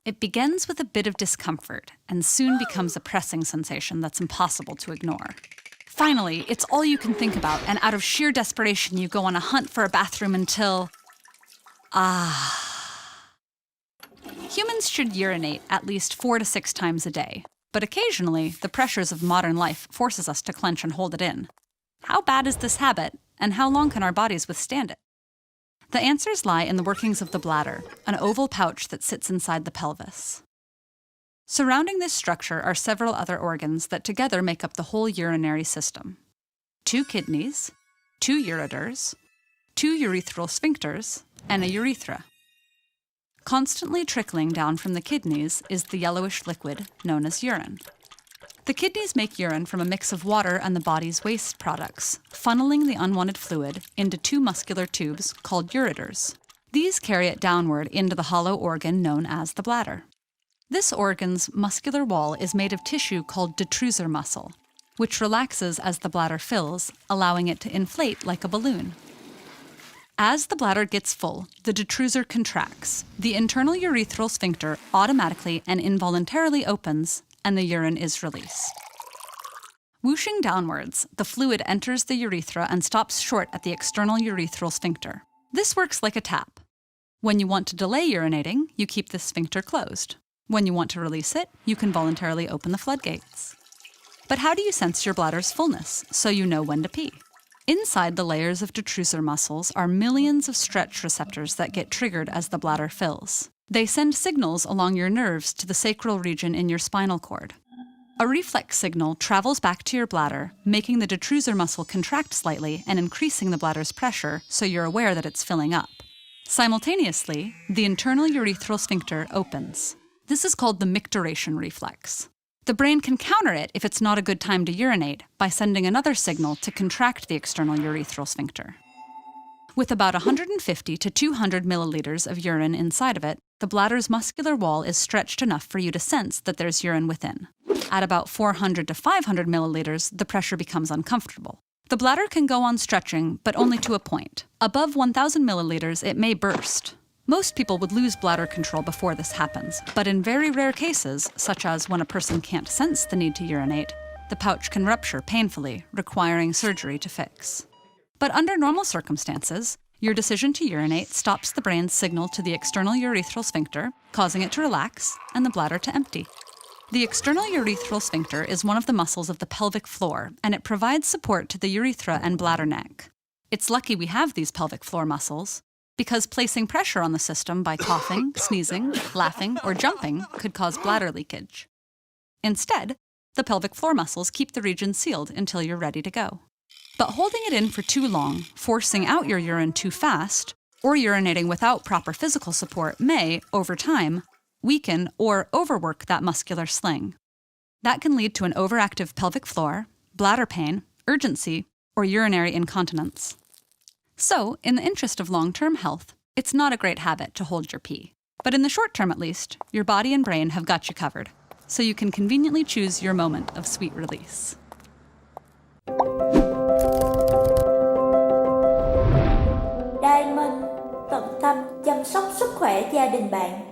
It begins with a bit of discomfort and soon becomes a pressing sensation that's impossible to ignore. Finally, it's all you can think about, and out of sheer desperation, you go on a hunt for a bathroom until... Humans should urinate at least 4 to 6 times a day, but occasionally, the pressures of modern life forces us to clench and hold it in. How bad is this habit, and how long can our bodies withstand it? The answers lie in the workings of the bladder, an oval pouch that sits inside the pelvis. Surrounding this structure are several other organs that together make up the whole urinary system. 2 kidneys, 2 ureters, 2 urethral sphincters, and a urethra. Constantly trickling down from the kidneys is the yellowish liquid known as urine. The kidneys make urine from a mix of water and the body's waste products, funneling the unwanted fluid into 2 muscular tubes called ureters. These carry it downward into the hollow organ known as the bladder. This organ's muscular wall is made of tissue called detrusor muscle, which relaxes as the bladder fills, allowing it to inflate like a balloon. As the bladder gets full, the detrusor contracts. The internal urethral sphincter automatically and involuntarily opens, and the urine is released. Whooshing downwards, the fluid enters the urethra and stops short at the external urethral sphincter. This works like a tap. When you want to delay urinating, you keep the sphincter closed. When you want to release it, you can voluntarily open the floodgates. But how do you sense your bladder's fullness so you know when to pee? Inside the layers of detrusor muscles are millions of stretch receptors that get triggered as the bladder fills. They send signals along your nerves to the sacral region in your spinal cord. A reflex signal travels back to your bladder, making the detrusor muscle contract slightly and increasing the bladder's pressure so you're aware that it's filling up. Simultaneously, the internal urethral sphincter opens. This is called the micturition reflex. The brain can counter it if it's not a good time to urinate by sending another signal to contract the external urethral sphincter. With about 150 to 200 milliliters of urine inside of it, the bladder's muscular wall is stretched enough for you to sense that there's urine within. At about 400 to 500 milliliters, the pressure becomes uncomfortable. The bladder can go on stretching, but only to a point. Above 1,000 milliliters, it may burst. Most people would lose bladder control before this happens, but in very rare cases, such as when a person can't sense the need to urinate, the pouch can rupture painfully, requiring surgery to fix. But under normal circumstances, your decision to urinate stops the brain's signal to the external urethral sphincter, causing it to relax and the bladder to empty. The external urethral sphincter is one of the muscles of the pelvic floor, and it provides support to the urethra and bladder neck. It's lucky we have these pelvic floor muscles, because placing pressure on the system by coughing, sneezing, laughing, or jumping could cause bladder leakage. Instead, the pelvic floor muscles keep the region sealed until you're ready to go. But holding it in for too long, forcing out your urine too fast, or urinating without proper physical support may, over time, weaken or overwork that muscular sling. That can lead to an overactive pelvic floor, bladder pain, urgency, or urinary incontinence. So, in the interest of long-term health, it's not a great habit to hold your pee. But in the short term at least, your body and brain have got you covered, so you can conveniently choose your moment of sweet release. Diamond tận tâm chăm sóc sức khỏe gia đình bạn.